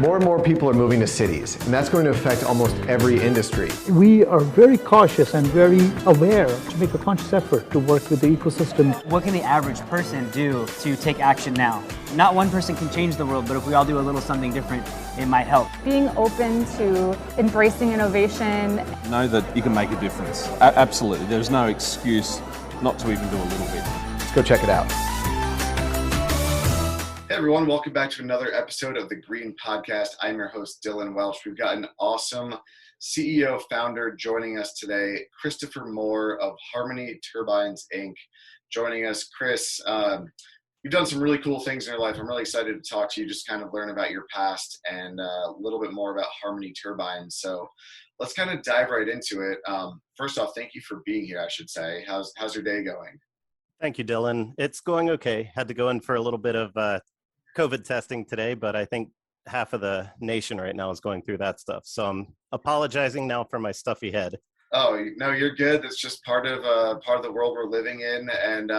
More and more people are moving to cities, and that's going to affect almost every industry. We are very cautious and very aware to make a conscious effort to work with the ecosystem. What can the average person do to take action now? Not one person can change the world, but if we all do a little something different, it might help. Being open to embracing innovation. Know that you can make a difference. Absolutely. There's no excuse not to even do a little bit. Let's go check it out. Hey everyone, welcome back to another episode of the Green Podcast. I'm your host, Dylan Welch. We've got an awesome CEO founder joining us today, Christopher Moore of Harmony Turbines, Inc. Joining us. Chris, you've done some really cool things in your life. I'm really excited to talk to you, just kind of learn about your past and a little bit more about Harmony Turbines. So let's kind of dive right into it. First off, thank you for being here, I should say. How's your day going? Thank you, Dylan. It's going okay. Had to go in for a little bit of COVID testing today, but I think half of the nation right now is going through that stuff. So I'm apologizing now for my stuffy head. Oh, no, you're good. It's just part of the world we're living in. And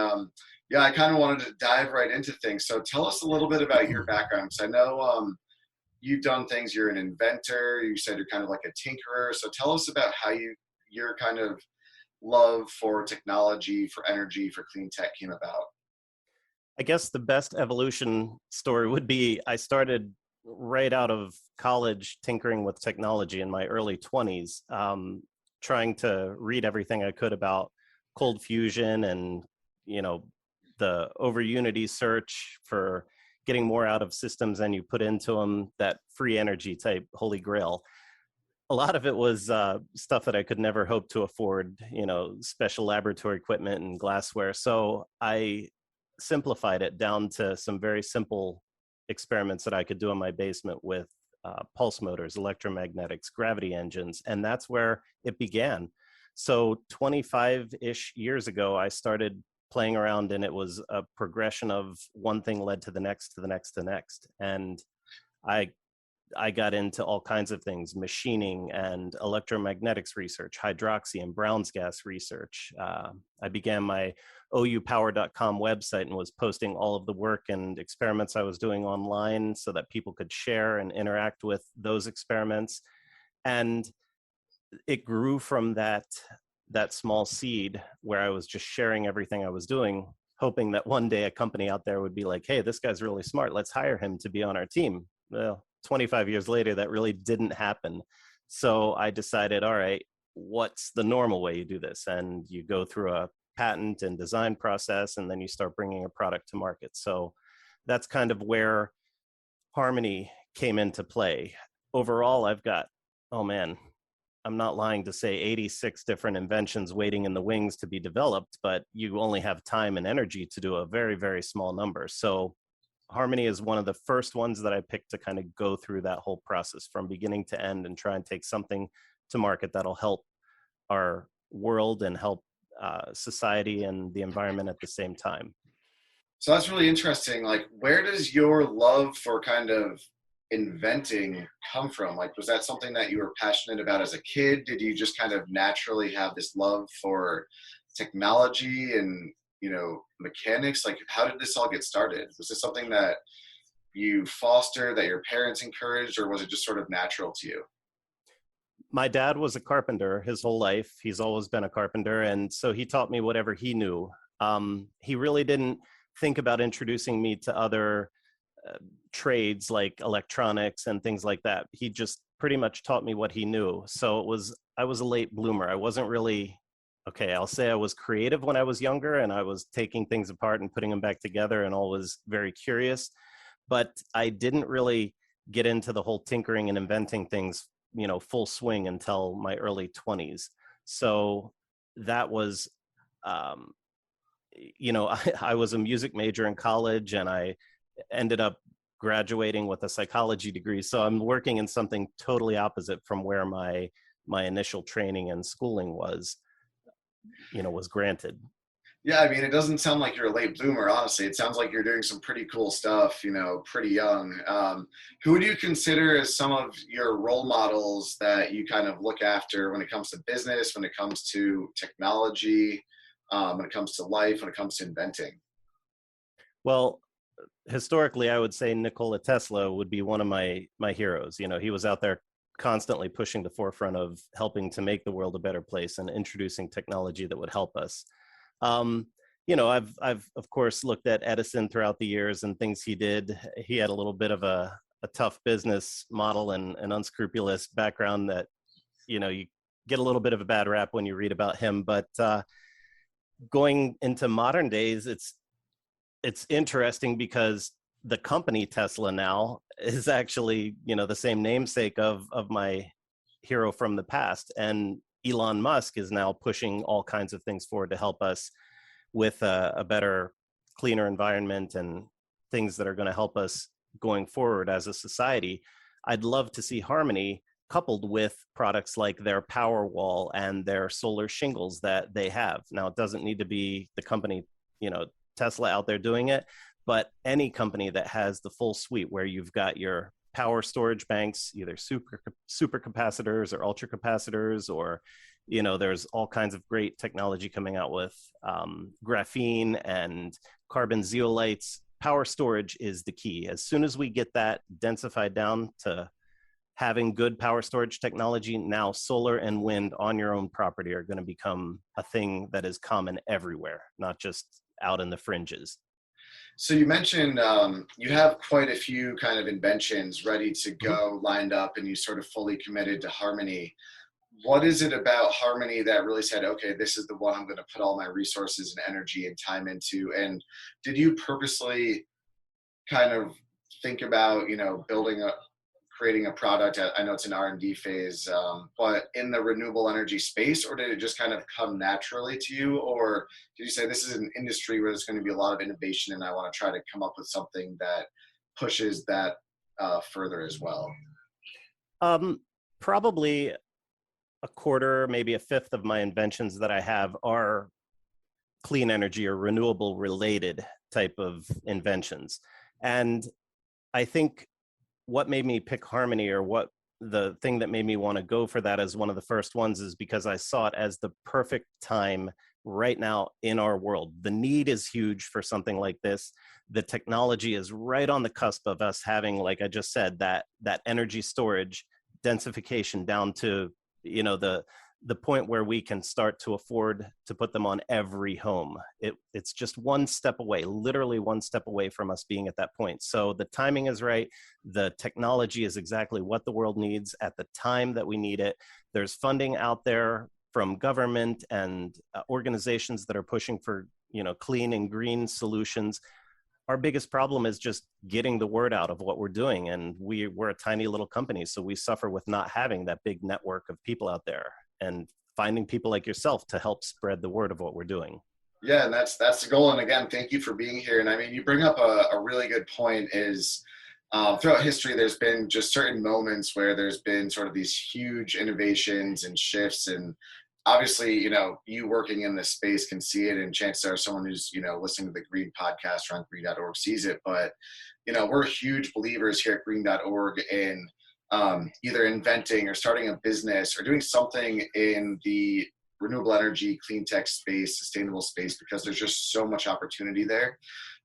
yeah, I kind of wanted to dive right into things. So tell us a little bit about your background. Because I know you've done things. You're an inventor. You said you're kind of like a tinkerer. So tell us about how your kind of love for technology, for energy, for clean tech came about. I guess the best evolution story would be I started right out of college tinkering with technology in my early 20s, trying to read everything I could about cold fusion and, the over unity search for getting more out of systems than you put into them, that free energy type holy grail. A lot of it was stuff that I could never hope to afford, special laboratory equipment and glassware. So I simplified it down to some very simple experiments that I could do in my basement with pulse motors, electromagnetics, gravity engines, and that's where it began. So 25-ish years ago, I started playing around, and it was a progression of one thing led to the next, to the next, to the next. And I got into all kinds of things, machining and electromagnetics research, hydroxy and Brown's gas research. I began my oupower.com website and was posting all of the work and experiments I was doing online so that people could share and interact with those experiments. And it grew from that small seed where I was just sharing everything I was doing, hoping that one day a company out there would be like, hey, this guy's really smart. Let's hire him to be on our team. Well, 25 years later, that really didn't happen. So I decided, all right, what's the normal way you do this? And you go through a patent and design process, and then you start bringing a product to market. So that's kind of where Harmony came into play. Overall, I've got, I'm not lying to say 86 different inventions waiting in the wings to be developed, but you only have time and energy to do a very, very small number. So Harmony is one of the first ones that I picked to kind of go through that whole process from beginning to end and try and take something to market that'll help our world and help society and the environment at the same time. So that's really interesting. Like, where does your love for kind of inventing come from? Like, was that something that you were passionate about as a kid? Did you just kind of naturally have this love for technology and mechanics? Like, how did this all get started? Was this something that you fostered, that your parents encouraged, or was it just sort of natural to you? My dad was a carpenter his whole life. He's always been a carpenter. And so he taught me whatever he knew. He really didn't think about introducing me to other trades like electronics and things like that. He just pretty much taught me what he knew. So I was a late bloomer. I wasn't really, I'll say I was creative when I was younger, and I was taking things apart and putting them back together and always very curious. But I didn't really get into the whole tinkering and inventing things, full swing until my early 20s. So that was, I was a music major in college, and I ended up graduating with a psychology degree. So I'm working in something totally opposite from where my initial training and schooling was granted. Yeah, I mean, it doesn't sound like you're a late bloomer, honestly. It sounds like you're doing some pretty cool stuff, pretty young. Who do you consider as some of your role models that you kind of look after when it comes to business, when it comes to technology, when it comes to life, when it comes to inventing? Well, historically, I would say Nikola Tesla would be one of my heroes. You know, he was out there constantly pushing the forefront of helping to make the world a better place and introducing technology that would help us. You know, I've of course looked at Edison throughout the years and things he did. He had a little bit of a tough business model and an unscrupulous background that, you know, you get a little bit of a bad rap when you read about him. But going into modern days, it's interesting because the company Tesla now is actually, you know, the same namesake of my hero from the past. And Elon Musk is now pushing all kinds of things forward to help us with a better, cleaner environment and things that are going to help us going forward as a society. I'd love to see Harmony coupled with products like their Powerwall and their solar shingles that they have. Now, it doesn't need to be the company, you know, Tesla out there doing it, but any company that has the full suite where you've got your power storage banks, either super capacitors or ultra capacitors, or, you know, there's all kinds of great technology coming out with graphene and carbon zeolites. Power storage is the key. As soon as we get that densified down to having good power storage technology, now solar and wind on your own property are going to become a thing that is common everywhere, not just out in the fringes. So you mentioned you have quite a few kind of inventions ready to go, lined up, and you sort of fully committed to Harmony. What is it about Harmony that really said, okay, this is the one I'm going to put all my resources and energy and time into? And did you purposely kind of think about, you know, creating a product? I know it's an R&D phase, but in the renewable energy space, or did it just kind of come naturally to you? Or did you say this is an industry where there's going to be a lot of innovation and I want to try to come up with something that pushes that further as well? Probably a quarter, maybe a fifth of my inventions that I have are clean energy or renewable related type of inventions. And I think what made me pick Harmony, or what the thing that made me want to go for that as one of the first ones, is because I saw it as the perfect time right now in our world. The need is huge for something like this. The technology is right on the cusp of us having, like I just said, that energy storage densification down to, you know, the point where we can start to afford to put them on every home. It's just one step away, literally one step away from us being at that point. So the timing is right. The technology is exactly what the world needs at the time that we need it. There's funding out there from government and organizations that are pushing for, you know, clean and green solutions. Our biggest problem is just getting the word out of what we're doing. And we're a tiny little company, so we suffer with not having that big network of people out there, and finding people like yourself to help spread the word of what we're doing. Yeah, and that's the goal. And again, thank you for being here. And I mean, you bring up a really good point is throughout history, there's been just certain moments where there's been sort of these huge innovations and shifts. And obviously, you know, you working in this space can see it, and chances are someone who's, you know, listening to the Green podcast or on green.org sees it. But, you know, we're huge believers here at green.org in either inventing or starting a business or doing something in the renewable energy, clean tech space, sustainable space, because there's just so much opportunity there.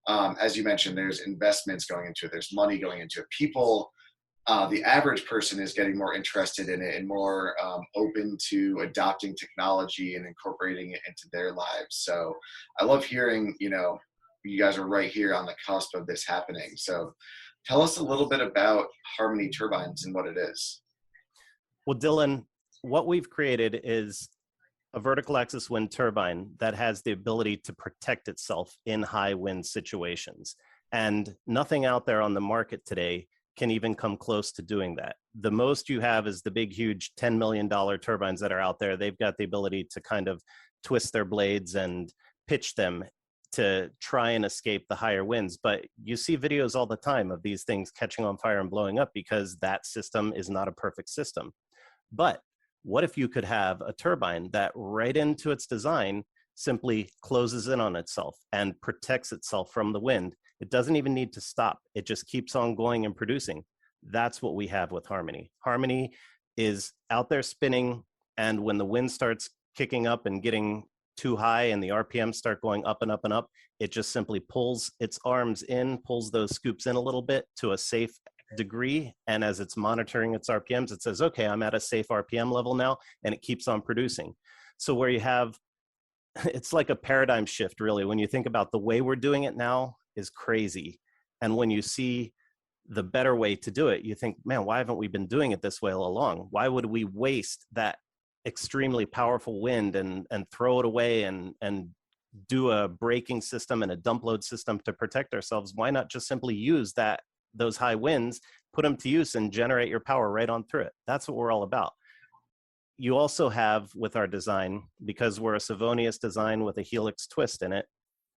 As you mentioned, there's investments going into it. There's money going into it. People, the average person is getting more interested in it and more open to adopting technology and incorporating it into their lives. So I love hearing, you know, you guys are right here on the cusp of this happening. So tell us a little bit about Harmony Turbines and what it is. Well, Dylan, what we've created is a vertical axis wind turbine that has the ability to protect itself in high wind situations. And nothing out there on the market today can even come close to doing that. The most you have is the big, huge $10 million turbines that are out there. They've got the ability to kind of twist their blades and pitch them to try and escape the higher winds. But you see videos all the time of these things catching on fire and blowing up because that system is not a perfect system. But what if you could have a turbine that right into its design simply closes in on itself and protects itself from the wind? It doesn't even need to stop. It just keeps on going and producing. That's what we have with Harmony. Harmony is out there spinning, and when the wind starts kicking up and getting too high and the RPMs start going up and up and up, it just simply pulls its arms in, pulls those scoops in a little bit to a safe degree. And as it's monitoring its RPMs, it says, okay, I'm at a safe RPM level now, and it keeps on producing. So where you have, it's like a paradigm shift, really. When you think about the way we're doing it now is crazy. And when you see the better way to do it, you think, man, why haven't we been doing it this way all along? Why would we waste that extremely powerful wind and throw it away and do a braking system and a dump load system to protect ourselves? Why not just simply use those high winds, put them to use and generate your power right on through it? That's what we're all about. You also have, with our design, because we're a Savonius design with a helix twist in it,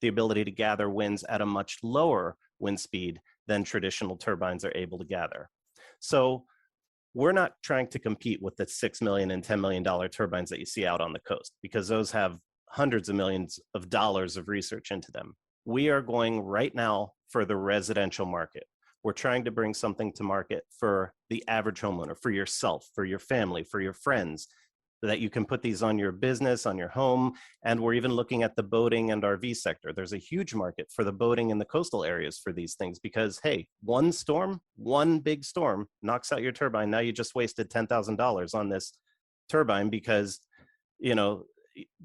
the ability to gather winds at a much lower wind speed than traditional turbines are able to gather. So we're not trying to compete with the $6 million and $10 million turbines that you see out on the coast, because those have hundreds of millions of dollars of research into them. We are going right now for the residential market. We're trying to bring something to market for the average homeowner, for yourself, for your family, for your friends, so that you can put these on your business, on your home. And we're even looking at the boating and RV sector. There's a huge market for the boating in the coastal areas for these things, because, hey, one big storm knocks out your turbine. Now you just wasted $10,000 on this turbine because,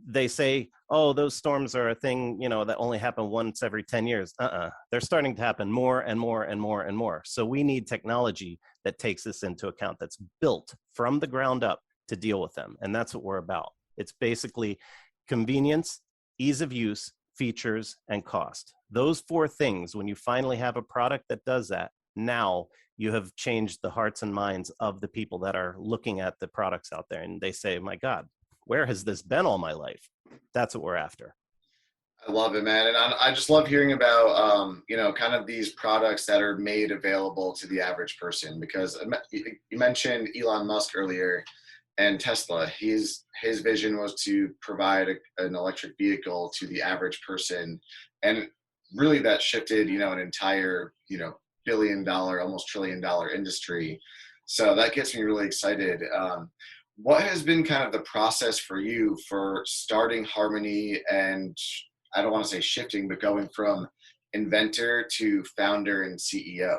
they say, oh, those storms are a thing, that only happen once every 10 years. They're starting to happen more and more and more and more. So we need technology that takes this into account, that's built from the ground up to deal with them. And that's what we're about. It's basically convenience, ease of use, features, and cost. Those four things, when you finally have a product that does that, now you have changed the hearts and minds of the people that are looking at the products out there. And they say, my God, where has this been all my life? That's what we're after. I love it, man. And I just love hearing about, kind of these products that are made available to the average person, because you mentioned Elon Musk earlier and Tesla. His vision was to provide an electric vehicle to the average person. And really that shifted, an entire, billion-dollar, almost trillion-dollar industry. So that gets me really excited. What has been kind of the process for you for starting Harmony, and I don't want to say shifting, but going from inventor to founder and CEO?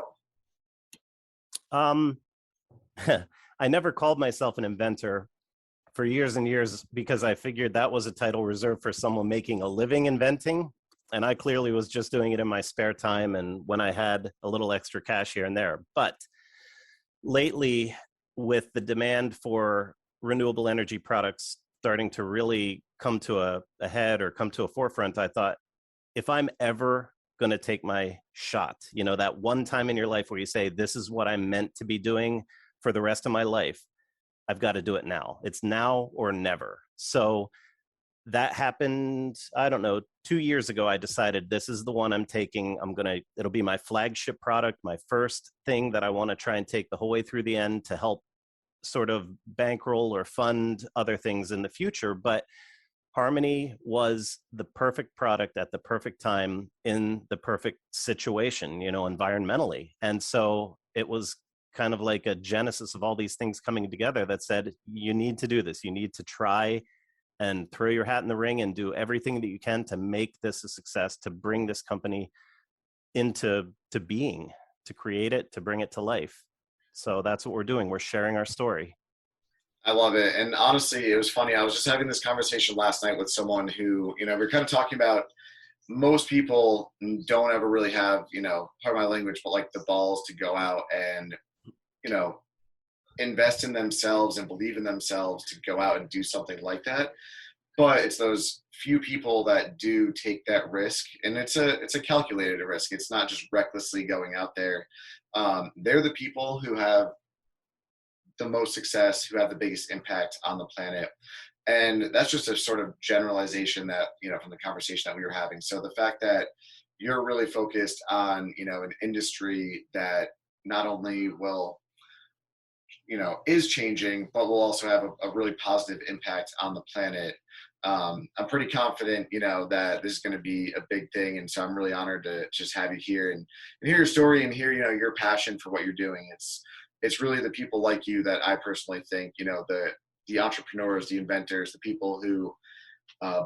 I never called myself an inventor for years and years, because I figured that was a title reserved for someone making a living inventing. And I clearly was just doing it in my spare time and when I had a little extra cash here and there. But lately, with the demand for renewable energy products starting to really come to a head or come to a forefront, I thought, if I'm ever going to take my shot, that one time in your life where you say, this is what I'm meant to be doing for the rest of my life, I've got to do it now. It's now or never. So that happened, I don't know, 2 years ago. I decided this is the one I'm taking. It'll be my flagship product, my first thing that I want to try and take the whole way through the end to help sort of bankroll or fund other things in the future. But Harmony was the perfect product at the perfect time in the perfect situation, environmentally. And so it was kind of like a genesis of all these things coming together that said, you need to do this. You need to try and throw your hat in the ring and do everything that you can to make this a success, to bring this company into being, to create it, to bring it to life. So that's what we're doing. We're sharing our story. I love it. And honestly, it was funny. I was just having this conversation last night with someone who, we're kind of talking about, most people don't ever really have, pardon my language, but like the balls to go out and, invest in themselves and believe in themselves to go out and do something like that. But it's those few people that do take that risk, and it's a calculated risk. It's not just recklessly going out there. They're the people who have the most success, who have the biggest impact on the planet. And that's just a sort of generalization that, from the conversation that we were having. So the fact that you're really focused on, an industry that not only will, is changing, but will also have a really positive impact on the planet. I'm pretty confident, that this is going to be a big thing. And so I'm really honored to just have you here and hear your story and hear, your passion for what you're doing. It's really the people like you that I personally think, the entrepreneurs, the inventors, the people who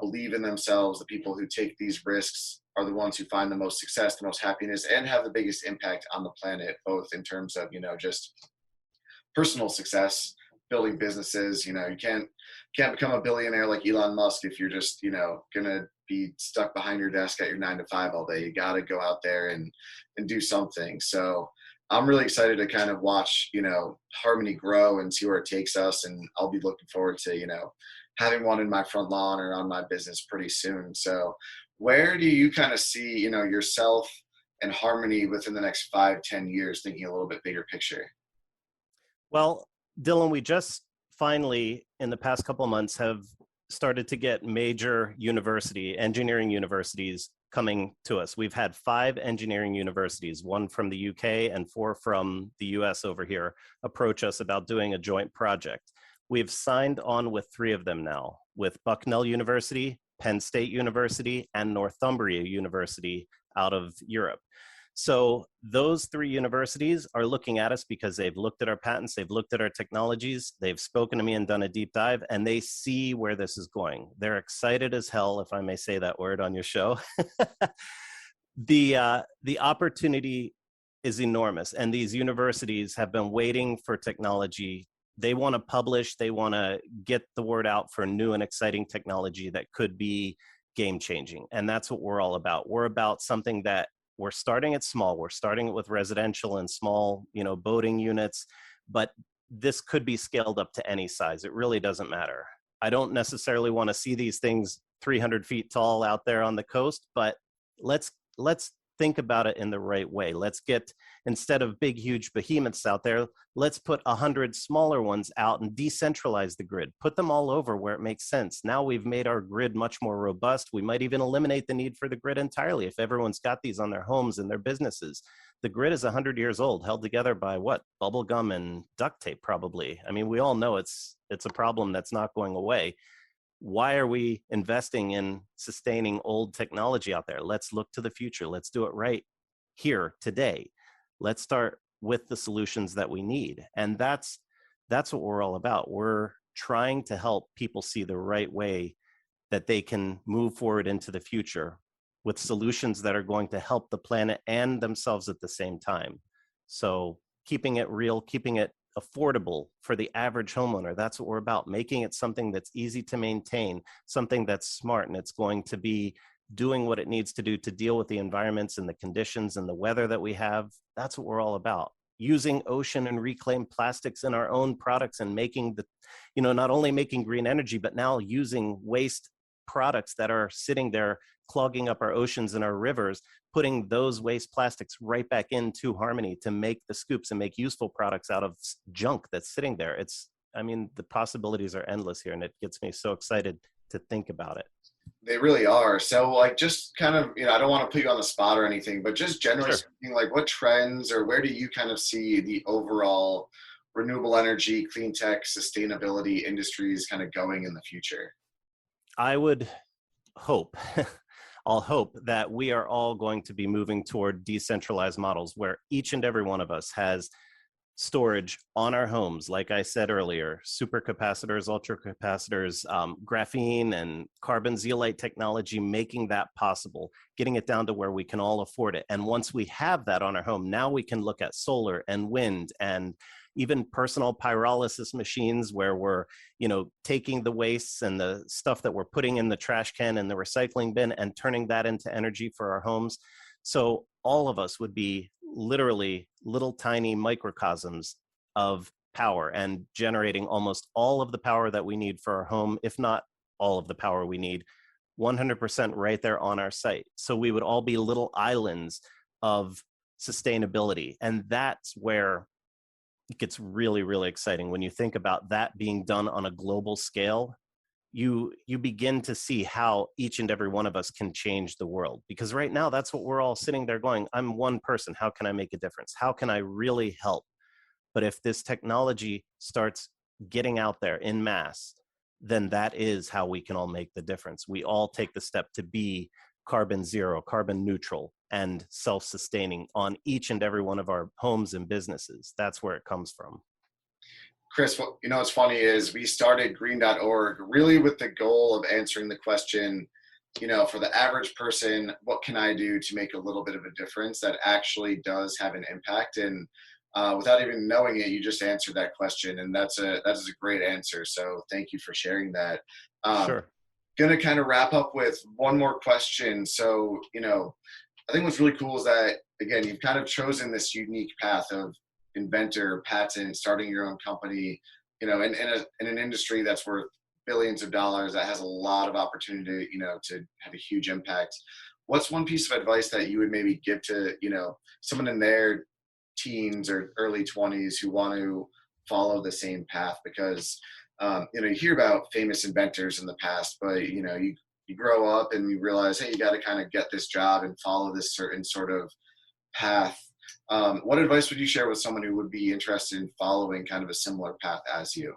believe in themselves, the people who take these risks are the ones who find the most success, the most happiness, and have the biggest impact on the planet, both in terms of, just personal success, building businesses. You can't become a billionaire like Elon Musk if you're just, gonna be stuck behind your desk at your 9 to 5 all day. You got to go out there and do something. So I'm really excited to kind of watch, Harmony grow and see where it takes us. And I'll be looking forward to, having one in my front lawn or on my business pretty soon. So where do you kind of see, yourself and Harmony within the next 5-10 years, thinking a little bit bigger picture? Well, Dylan, we just finally, in the past couple of months, have started to get major engineering universities coming to us. We've had 5 engineering universities, 1 from the UK and 4 from the US over here, approach us about doing a joint project. We've signed on with 3 of them now, with Bucknell University, Penn State University, and Northumbria University out of Europe. So those 3 universities are looking at us because they've looked at our patents, they've looked at our technologies, they've spoken to me and done a deep dive, and they see where this is going. They're excited as hell, if I may say that word on your show. The opportunity is enormous, and these universities have been waiting for technology. They want to publish, they want to get the word out for new and exciting technology that could be game-changing, and that's what we're all about. We're about something that we're starting it small. We're starting it with residential and small, boating units, but this could be scaled up to any size. It really doesn't matter. I don't necessarily want to see these things 300 feet tall out there on the coast, but let's think about it in the right way. Let's get, instead of big, huge behemoths out there, let's put 100 smaller ones out and decentralize the grid. Put them all over where it makes sense. Now we've made our grid much more robust. We might even eliminate the need for the grid entirely if everyone's got these on their homes and their businesses. The grid is 100 years old, held together by what? Bubble gum and duct tape, probably. I mean, we all know it's a problem that's not going away. Why are we investing in sustaining old technology out there? Let's look to the future. Let's do it right here today. Let's start with the solutions that we need. And that's what we're all about. We're trying to help people see the right way that they can move forward into the future with solutions that are going to help the planet and themselves at the same time. So keeping it real, keeping it affordable for the average homeowner. That's what we're about, making it something that's easy to maintain, something that's smart, and it's going to be doing what it needs to do to deal with the environments and the conditions and the weather that we have. That's what we're all about. Using ocean and reclaimed plastics in our own products and making not only making green energy, but now using waste products that are sitting there clogging up our oceans and our rivers, putting those waste plastics right back into Harmony to make the scoops and make useful products out of junk that's sitting there. The possibilities are endless here, and it gets me so excited to think about it. They really are. So just kind of, I don't want to put you on the spot or anything, but just generally speaking, what trends or where do you kind of see the overall renewable energy, clean tech, sustainability industries kind of going in the future? I would hope, I'll hope that we are all going to be moving toward decentralized models where each and every one of us has storage on our homes. Like I said earlier, supercapacitors, ultracapacitors, graphene and carbon zeolite technology, making that possible, getting it down to where we can all afford it. And once we have that on our home, now we can look at solar and wind and even personal pyrolysis machines where we're, taking the wastes and the stuff that we're putting in the trash can and the recycling bin and turning that into energy for our homes. So all of us would be literally little tiny microcosms of power and generating almost all of the power that we need for our home, if not all of the power we need, 100% right there on our site. So we would all be little islands of sustainability. And that's where it gets really, really exciting. When you think about that being done on a global scale, you begin to see how each and every one of us can change the world. Because right now, that's what we're all sitting there going, I'm one person. How can I make a difference? How can I really help? But if this technology starts getting out there in mass, then that is how we can all make the difference. We all take the step to be carbon zero, carbon neutral, and self-sustaining on each and every one of our homes and businesses. That's where it comes from. Chris, what's funny is we started green.org really with the goal of answering the question, for the average person, what can I do to make a little bit of a difference that actually does have an impact? And without even knowing it, you just answered that question, and that is a great answer. So thank you for sharing that. Sure. Going to kind of wrap up with one more question. So, I think what's really cool is that, again, you've kind of chosen this unique path of inventor, patent, starting your own company, in an industry that's worth billions of dollars, that has a lot of opportunity, to have a huge impact. What's one piece of advice that you would maybe give to, someone in their teens or early 20s who want to follow the same path? Because, you hear about famous inventors in the past, but, you grow up and you realize, hey, you got to kind of get this job and follow this certain sort of path. What advice would you share with someone who would be interested in following kind of a similar path as you?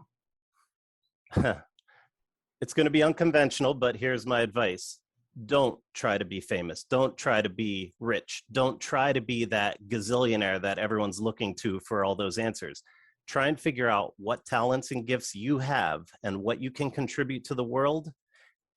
It's going to be unconventional, but here's my advice. Don't try to be famous. Don't try to be rich. Don't try to be that gazillionaire that everyone's looking to for all those answers. Try and figure out what talents and gifts you have and what you can contribute to the world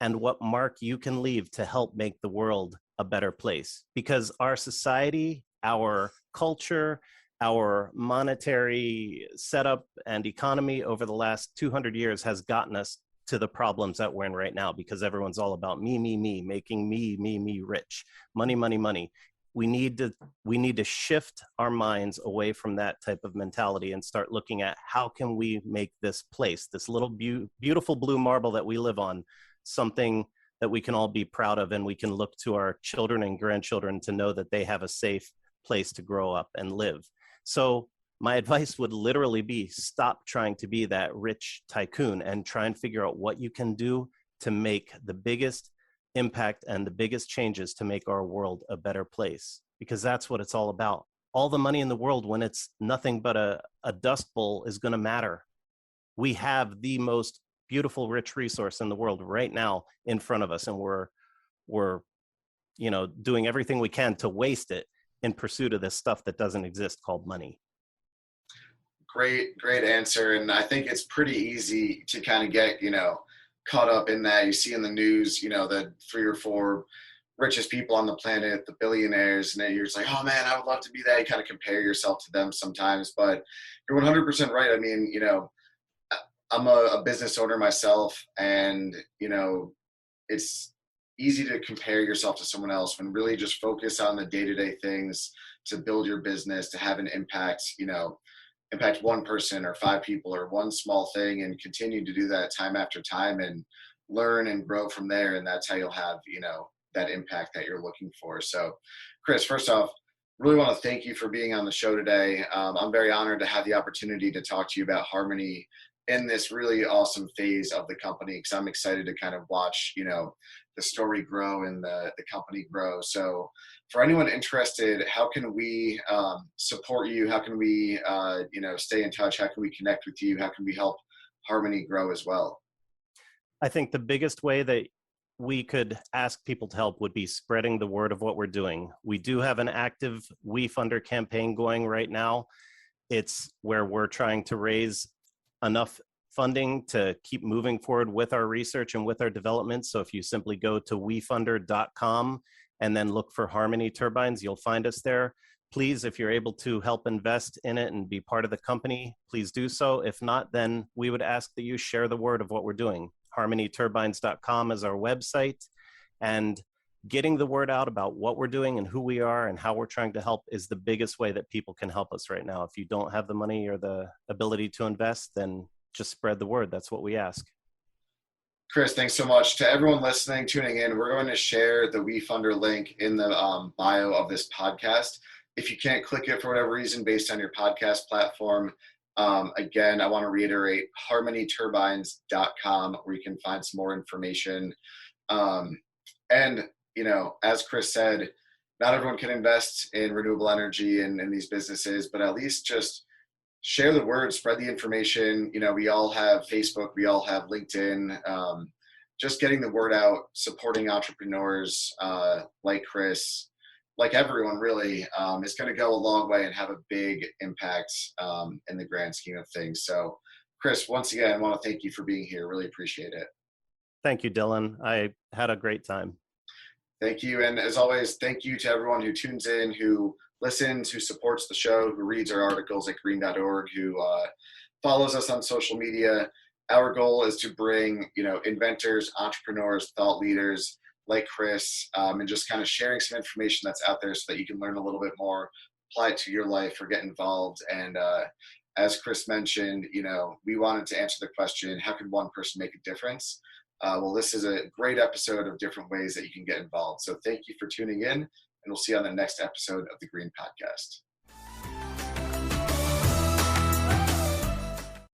and what mark you can leave to help make the world a better place. Because our society, our culture, our monetary setup and economy over the last 200 years has gotten us to the problems that we're in right now, because everyone's all about me, making me rich, money. We need to shift our minds away from that type of mentality and start looking at how can we make this place, this little beautiful blue marble that we live on, something that we can all be proud of, and we can look to our children and grandchildren to know that they have a safe place to grow up and live. So my advice would literally be stop trying to be that rich tycoon and try and figure out what you can do to make the biggest impact and the biggest changes to make our world a better place, because that's what it's all about. All the money in the world, when it's nothing but a dust bowl, is going to matter. We have the most beautiful, rich resource in the world right now in front of us, and we're doing everything we can to waste it in pursuit of this stuff that doesn't exist called money. Great answer. And I think it's pretty easy to kind of get, caught up in that. You see in the news, the 3 or 4 richest people on the planet, the billionaires, and then you're just like, oh man, I would love to be that. You kind of compare yourself to them sometimes, but you're 100% right. I mean, I'm a business owner myself, and, it's easy to compare yourself to someone else when really just focus on the day-to-day things to build your business, to have an impact, impact one person or 5 people or one small thing, and continue to do that time after time and learn and grow from there. And that's how you'll have, that impact that you're looking for. So Chris, first off, really want to thank you for being on the show today. I'm very honored to have the opportunity to talk to you about Harmony in this really awesome phase of the company, because I'm excited to kind of watch, the story grow and the company grow. So for anyone interested, how can we support you? How can we, stay in touch? How can we connect with you? How can we help Harmony grow as well? I think the biggest way that we could ask people to help would be spreading the word of what we're doing. We do have an active WeFunder campaign going right now. It's where we're trying to raise enough funding to keep moving forward with our research and with our development. So if you simply go to WeFunder.com and then look for Harmony Turbines, you'll find us there. Please, if you're able to help invest in it and be part of the company, please do so. If not, then we would ask that you share the word of what we're doing. HarmonyTurbines.com is our website, and getting the word out about what we're doing and who we are and how we're trying to help is the biggest way that people can help us right now. If you don't have the money or the ability to invest, then just spread the word. That's what we ask. Chris, thanks so much. To everyone listening, tuning in, we're going to share the WeFunder link in the bio of this podcast. If you can't click it for whatever reason based on your podcast platform, again, I want to reiterate harmonyturbines.com, where you can find some more information. And, as Chris said, not everyone can invest in renewable energy and in these businesses, but at least just share the word, spread the information. We all have Facebook, we all have LinkedIn. Just getting the word out, supporting entrepreneurs like Chris, like everyone really, is going to go a long way and have a big impact in the grand scheme of things. So Chris, once again, I want to thank you for being here. Really appreciate it. Thank you, Dylan. I had a great time. Thank you. And as always, thank you to everyone who tunes in, who listens, who supports the show, who reads our articles at green.org, who follows us on social media. Our goal is to bring, inventors, entrepreneurs, thought leaders like Chris, and just kind of sharing some information that's out there so that you can learn a little bit more, apply it to your life, or get involved. And as Chris mentioned, we wanted to answer the question, how can one person make a difference? Well, this is a great episode of different ways that you can get involved. So thank you for tuning in, and we'll see you on the next episode of the Green Podcast.